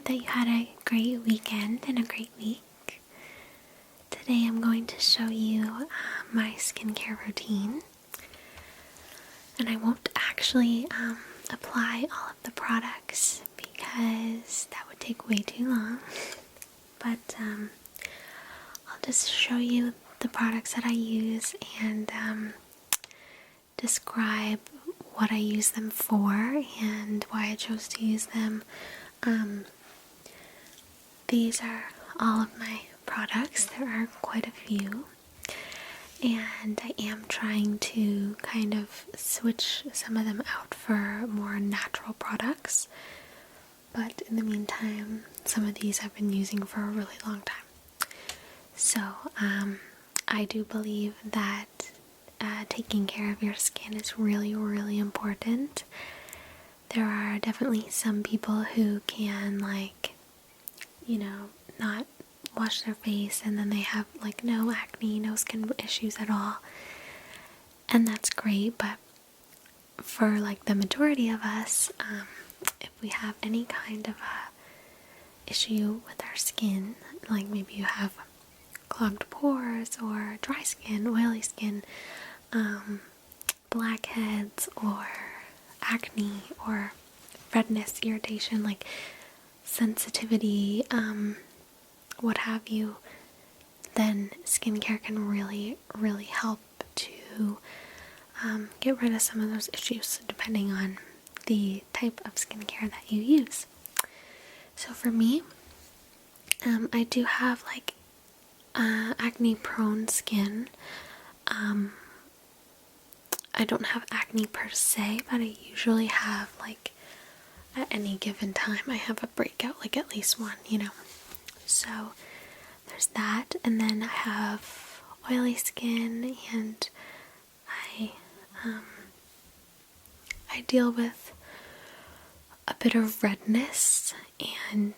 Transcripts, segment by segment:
hope that you had a great weekend and a great week. Today I'm going to show you my skincare routine. And I won't actually apply all of the products because that would take way too long. But I'll just show you the products that I use and describe what I use them for and why I chose to use them. These are all of my products. There are quite a few, and I am trying to kind of switch some of them out for more natural products, but in the meantime some of these I've been using for a really long time. So I do believe that taking care of your skin is really, really important. There are definitely some people who can, not wash their face and then they have no acne, no skin issues at all. And that's great, but for the majority of us, if we have any kind of a issue with our skin, like maybe you have clogged pores or dry skin, oily skin, blackheads or acne or redness, irritation, sensitivity, what have you, then skincare can really, really help to get rid of some of those issues depending on the type of skincare that you use. So for me, I do have acne prone skin. I don't have acne per se, but I usually have at any given time I have a breakout, at least one, So there's that, and then I have oily skin, and I deal with a bit of redness, and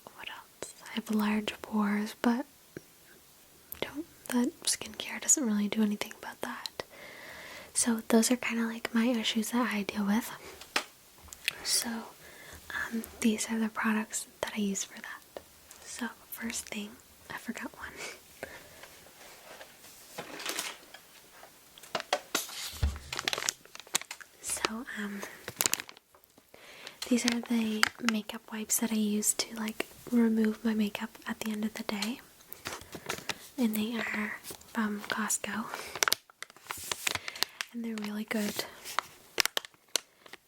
what else? I have large pores, but that skincare doesn't really do anything about that. So those are kind of my issues that I deal with. So these are the products that I use for that. So first thing, I forgot one. So these are the makeup wipes that I use to remove my makeup at the end of the day. And they are from Costco. And they're really good.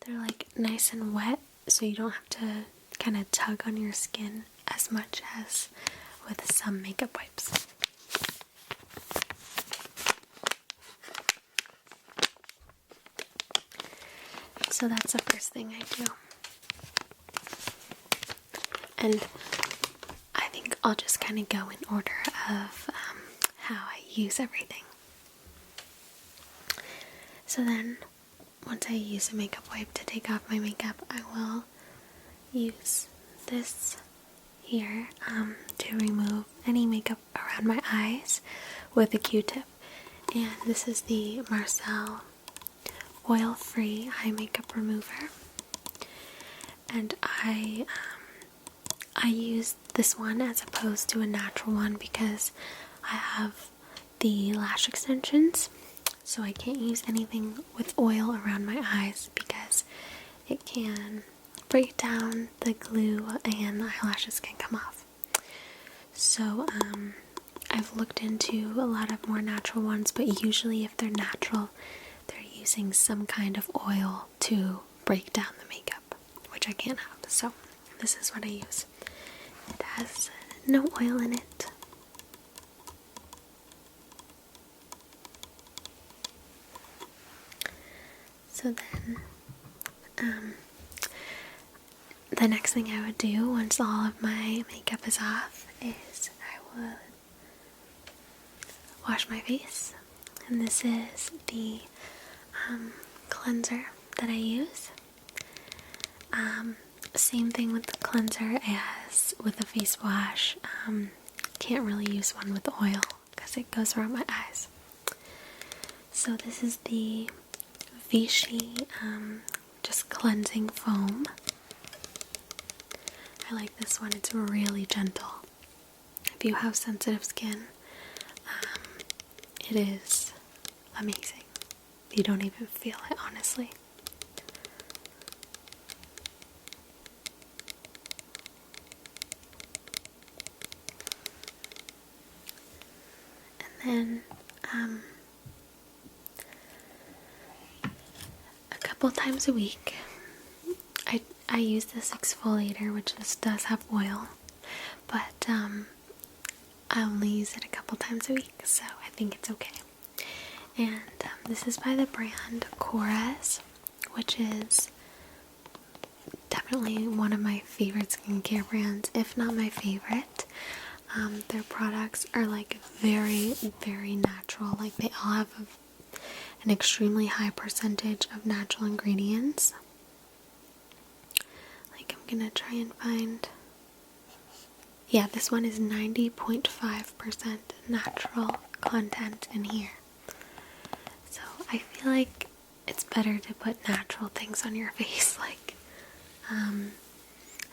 They're nice and wet, so you don't have to kind of tug on your skin as much as with some makeup wipes. So that's the first thing I do. And I think I'll just kind of go in order of how I use everything. So then, once I use a makeup wipe to take off my makeup, I will use this here to remove any makeup around my eyes with a Q-tip. And this is the Marcel oil-free eye makeup remover. And I use this one as opposed to a natural one because I have the lash extensions. So I can't use anything with oil around my eyes because it can break down the glue and the eyelashes can come off. So I've looked into a lot of more natural ones, but usually if they're natural, they're using some kind of oil to break down the makeup, which I can't have. So this is what I use. It has no oil in it. So then, the next thing I would do once all of my makeup is off is I would wash my face. And this is the cleanser that I use. Same thing with the cleanser as with the face wash. Can't really use one with oil because it goes around my eyes. So this is the Vichy just cleansing foam. I like this one. It's really gentle. If you have sensitive skin, it is amazing. You don't even feel it, honestly. And then a couple times a week I use this exfoliator, which this does have oil, but I only use it a couple times a week, so I think it's okay. And this is by the brand Korres, which is definitely one of my favorite skincare brands, if not my favorite. Their products are like very, very natural. Like they all have an extremely high percentage of natural ingredients. Like I'm gonna try and find, yeah, this one is 90.5% natural content in here. So I feel like it's better to put natural things on your face. Like,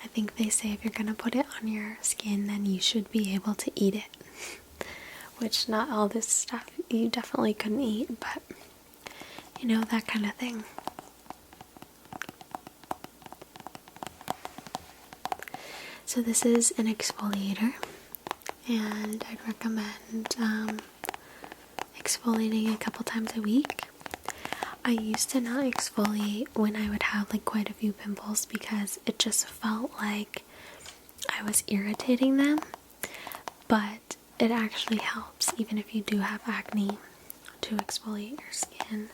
I think they say if you're gonna put it on your skin, then you should be able to eat it. Which not all this stuff you definitely couldn't eat, but you know, that kind of thing. So this is an exfoliator, and I'd recommend exfoliating a couple times a week. I used to not exfoliate when I would have like quite a few pimples because it just felt like I was irritating them, but it actually helps even if you do have acne to exfoliate your skin,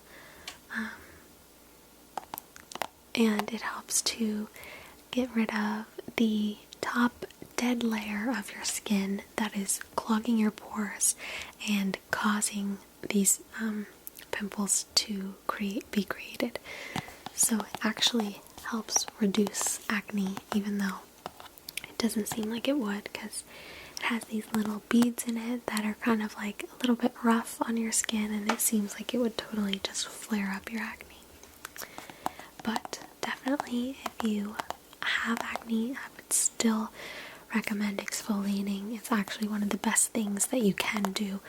and it helps to get rid of the top dead layer of your skin that is clogging your pores and causing these pimples to be created. So it actually helps reduce acne, even though it doesn't seem like it would, because it has these little beads in it that are kind of like a little bit rough on your skin, and it seems like it would totally just flare up your acne. But definitely if you have acne, I would still recommend exfoliating. It's actually one of the best things that you can do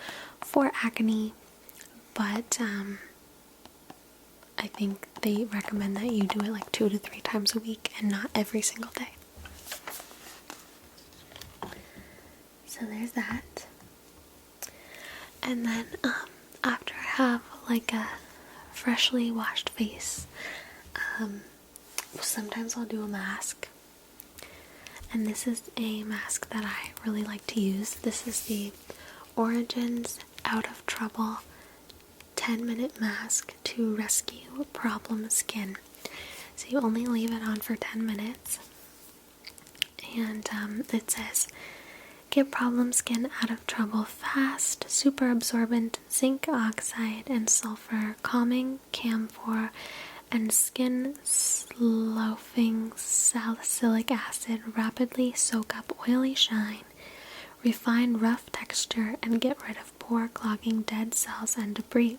for acne, but I think they recommend that you do it like 2 to 3 times a week and not every single day. So there's that. And then after I have like a freshly washed face, sometimes I'll do a mask. And this is a mask that I really like to use. This is the Origins Out of Trouble 10-minute mask to rescue problem skin. So you only leave it on for 10 minutes. And it says, get problem skin out of trouble fast, super absorbent, zinc oxide and sulfur, calming, camphor, and skin sloughing salicylic acid rapidly soak up oily shine, refine rough texture, and get rid of pore clogging dead cells and debris.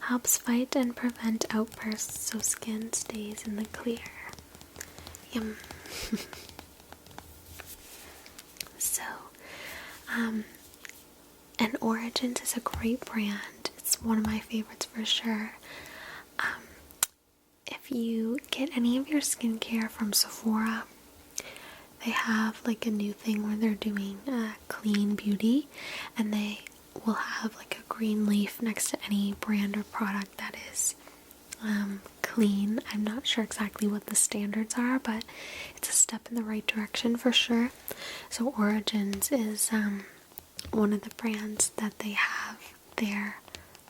Helps fight and prevent outbursts so skin stays in the clear. Yum. So, and Origins is a great brand. It's one of my favorites for sure. If you get any of your skincare from Sephora, they have like a new thing where they're doing clean beauty, and they will have like a green leaf next to any brand or product that is clean. I'm not sure exactly what the standards are, but it's a step in the right direction for sure. So Origins is one of the brands that they have there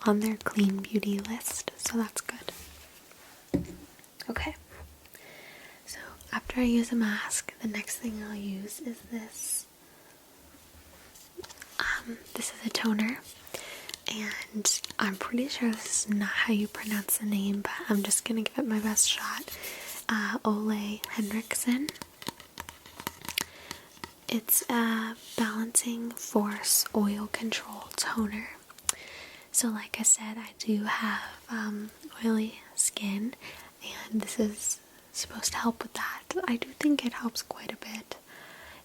on their clean beauty list, so that's good. Okay, so after I use a mask, the next thing I'll use is this. This is a toner, and I'm pretty sure this is not how you pronounce the name, but I'm just gonna give it my best shot. Ole Henriksen. It's a Balancing Force Oil Control Toner. So like I said, I do have oily skin, and this is supposed to help with that. I do think it helps quite a bit.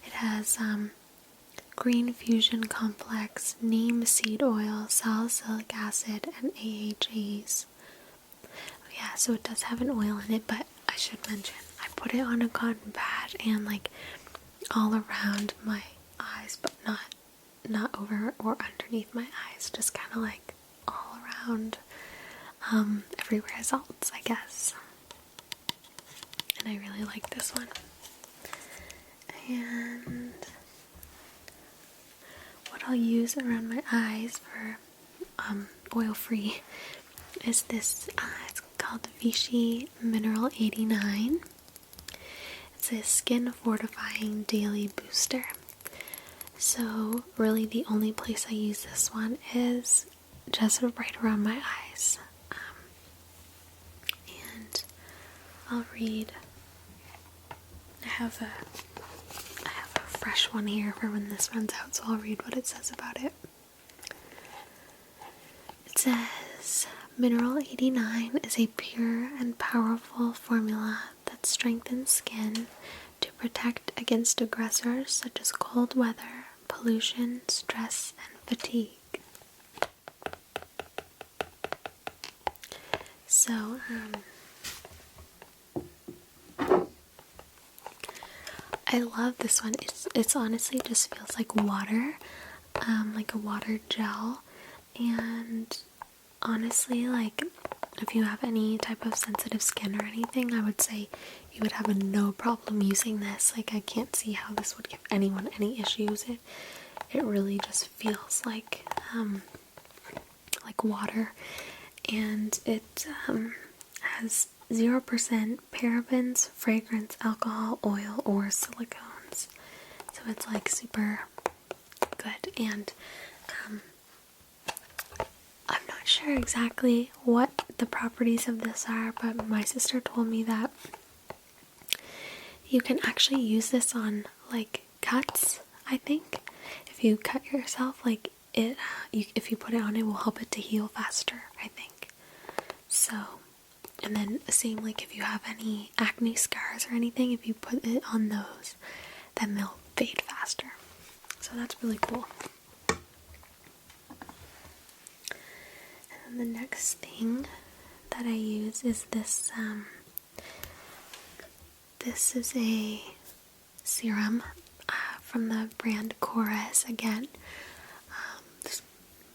It has green fusion complex, neem seed oil, salicylic acid, and AHAs. Oh yeah, so it does have an oil in it, but I should mention, I put it on a cotton pad and like all around my eyes, but not over or underneath my eyes, just kind of like all around, everywhere else, I guess. And I really like this one. And what I'll use around my eyes for oil-free is this, it's called Vichy Mineral 89. It's a skin fortifying daily booster. So really the only place I use this one is just right around my eyes. And I'll read. I have a fresh one here for when this runs out, so I'll read what it says about it. It says, Mineral 89 is a pure and powerful formula that strengthens skin to protect against aggressors such as cold weather, pollution, stress, and fatigue. So, I love this one. It's honestly just feels like water, like a water gel, and honestly, like, if you have any type of sensitive skin or anything, I would say you would have no problem using this. Like, I can't see how this would give anyone any issues. It really just feels like water, and it has 0% parabens, fragrance, alcohol, oil, or silicones. So it's like super good, and I'm not sure exactly what the properties of this are, but my sister told me that you can actually use this on like cuts, I think. If you cut yourself, like if you put it on, it will help it to heal faster, I think. So, and then same like if you have any acne scars or anything, if you put it on those, then they'll fade faster. So that's really cool. And the next thing that I use is this, this is a serum from the brand Chorus again. This is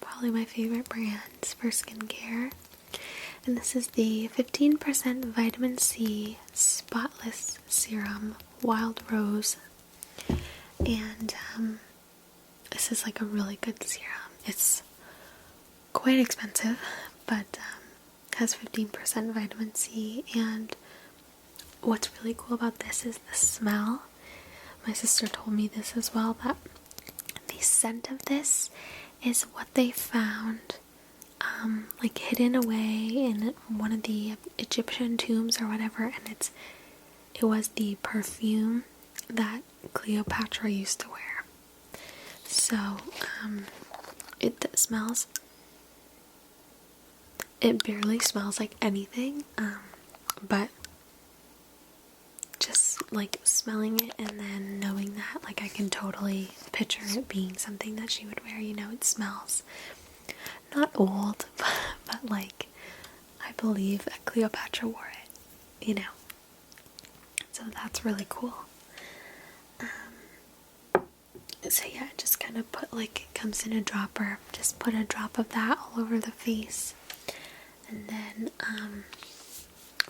probably my favorite brands for skincare. And this is the 15% vitamin C spotless serum, wild rose. And this is like a really good serum. It's quite expensive, but has 15% vitamin C. And what's really cool about this is the smell. My sister told me this as well, that the scent of this is what they found like hidden away in one of the Egyptian tombs or whatever, and it was the perfume that Cleopatra used to wear. So it smells, it barely smells like anything, but just like smelling it and then knowing that, like, I can totally picture it being something that she would wear. You know, it smells not old, but like I believe that Cleopatra wore it, you know. So that's really cool. So yeah, just kind of put, like, it comes in a dropper. Just put a drop of that all over the face. And then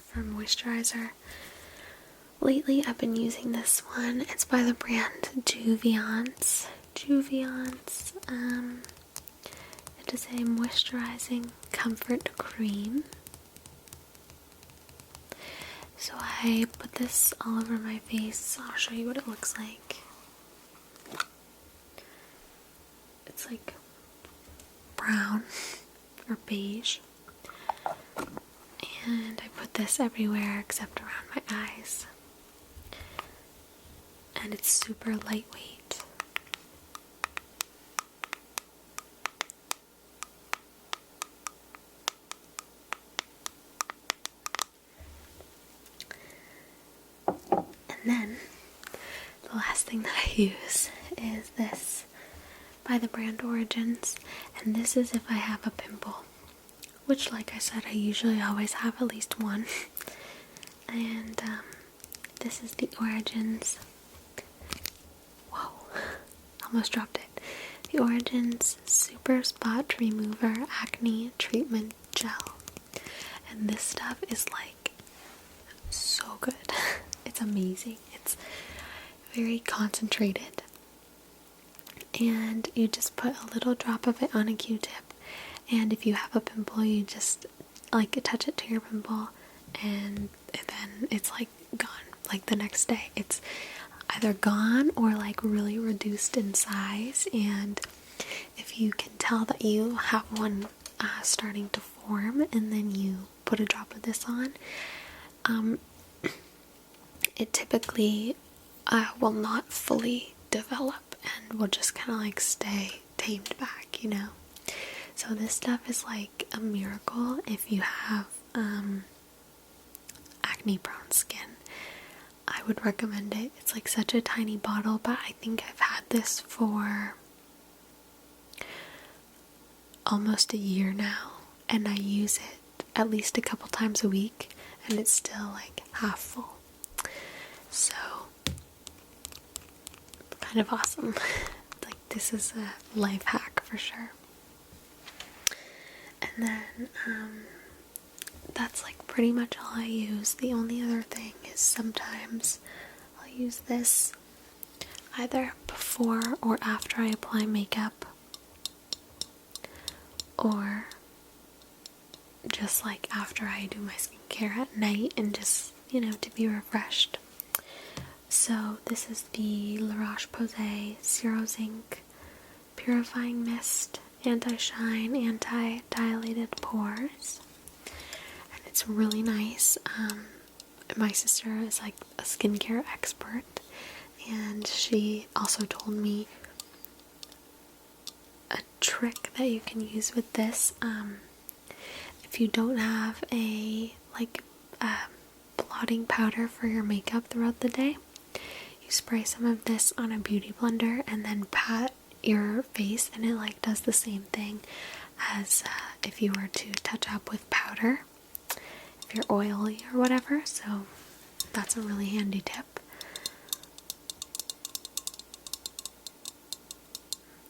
for moisturizer, lately I've been using this one. It's by the brand Juviance. It is a moisturizing comfort cream. So I put this all over my face. I'll show you what it looks like. It's like brown or beige. And I put this everywhere except around my eyes. And it's super lightweight. And then the last thing that I use is this by the brand Origins, and this is if I have a pimple, which, like I said, I usually always have at least one. And this is the Origins, whoa, almost dropped it, the Origins Super Spot Remover Acne Treatment Gel. And this stuff is like so good. It's amazing. It's very concentrated, and you just put a little drop of it on a Q-tip, and if you have a pimple, you just like touch it to your pimple, and then it's like gone. Like the next day it's either gone or like really reduced in size. And if you can tell that you have one starting to form, and then you put a drop of this on, it typically will not fully develop and will just kind of like stay tamed back, you know. So this stuff is like a miracle if you have acne prone skin. I would recommend it. It's like such a tiny bottle, but I think I've had this for almost a year now, and I use it at least a couple times a week, and it's still like half full. So kind of awesome. Like, this is a life hack for sure. And then that's like pretty much all I use. The only other thing is sometimes I'll use this either before or after I apply makeup, or just like after I do my skincare at night, and just, you know, to be refreshed. So this is the La Roche-Posay Serums Purifying Mist, Anti-Shine, Anti-Dilated Pores. And it's really nice. My sister is like a skincare expert, and she also told me a trick that you can use with this. If you don't have a blotting powder for your makeup throughout the day, you spray some of this on a beauty blender and then pat your face, and it like does the same thing as if you were to touch up with powder if you're oily or whatever. So that's a really handy tip.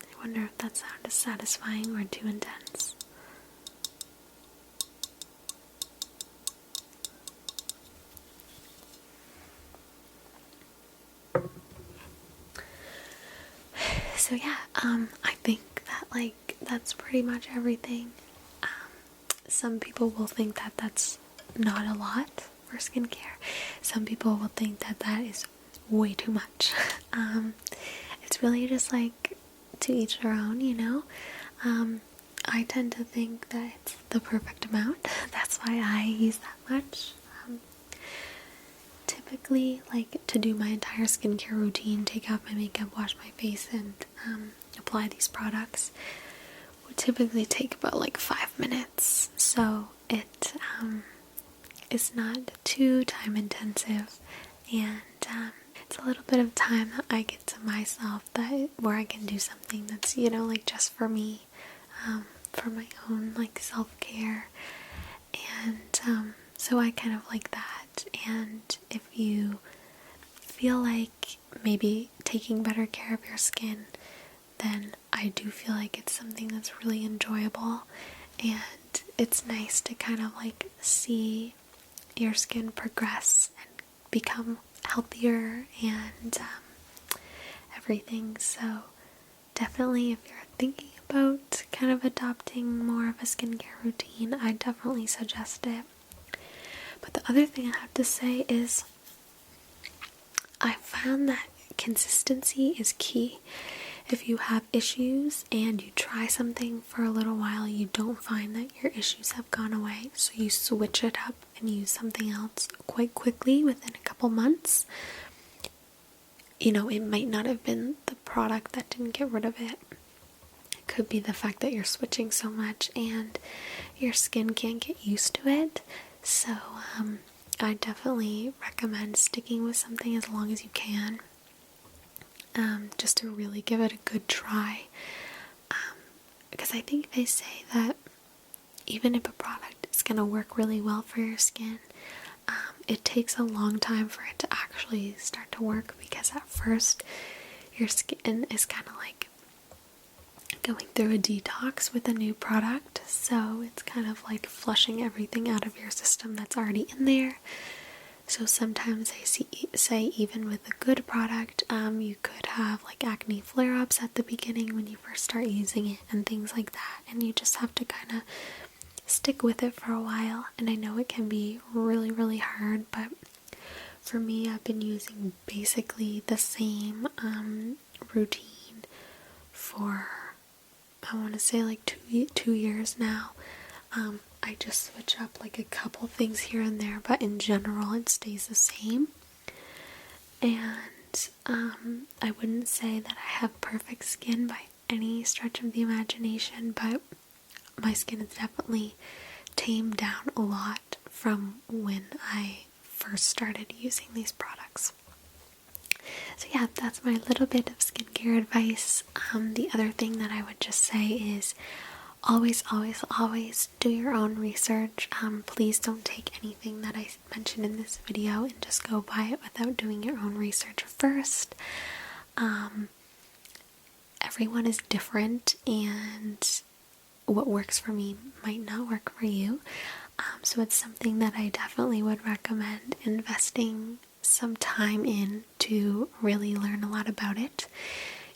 I wonder if that sound is satisfying or too intense. So yeah, I think that like that's pretty much everything. Some people will think that that's not a lot for skincare. Some people will think that that is way too much. It's really just like to each their own, you know. I tend to think that it's the perfect amount. That's why I use that much. Typically, like, to do my entire skincare routine, take off my makeup, wash my face, and apply these products would typically take about like 5 minutes. So it is not too time intensive, and it's a little bit of time that I get to myself, that where I can do something that's, you know, like just for me, for my own like self-care. And so I kind of like that. And if you feel like maybe taking better care of your skin, then I do feel like it's something that's really enjoyable, and it's nice to kind of like see your skin progress and become healthier and everything. So definitely, if you're thinking about kind of adopting more of a skincare routine, I definitely suggest it. But the other thing I have to say is I found that consistency is key. If you have issues and you try something for a little while, you don't find that your issues have gone away, so you switch it up and use something else quite quickly within a couple months. You know, it might not have been the product that didn't get rid of it. It could be the fact that you're switching so much and your skin can't get used to it. So I definitely recommend sticking with something as long as you can, just to really give it a good try. Because I think they say that even if a product is going to work really well for your skin, it takes a long time for it to actually start to work, because at first your skin is kind of like going through a detox with a new product, so it's kind of like flushing everything out of your system that's already in there. So sometimes I say even with a good product, you could have like acne flare-ups at the beginning when you first start using it and things like that, and you just have to kind of stick with it for a while. And I know it can be really hard, but for me, I've been using basically the same routine for, I want to say like 2 years now. I just switch up like a couple things here and there, but in general it stays the same. And I wouldn't say that I have perfect skin by any stretch of the imagination, but my skin has definitely tamed down a lot from when I first started using these products. So yeah, that's my little bit of skincare advice. The other thing that I would just say is always do your own research. Please don't take anything that I mentioned in this video and just go buy it without doing your own research first. Everyone is different, and what works for me might not work for you. So it's something that I definitely would recommend investing some time in to really learn a lot about it.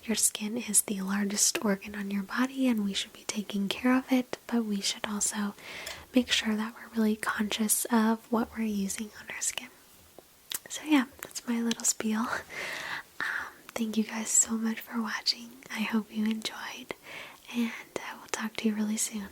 Your skin is the largest organ on your body, and we should be taking care of it, but we should also make sure that we're really conscious of what we're using on our skin. So yeah, that's my little spiel. Thank you guys so much for watching. I hope you enjoyed, and I will talk to you really soon.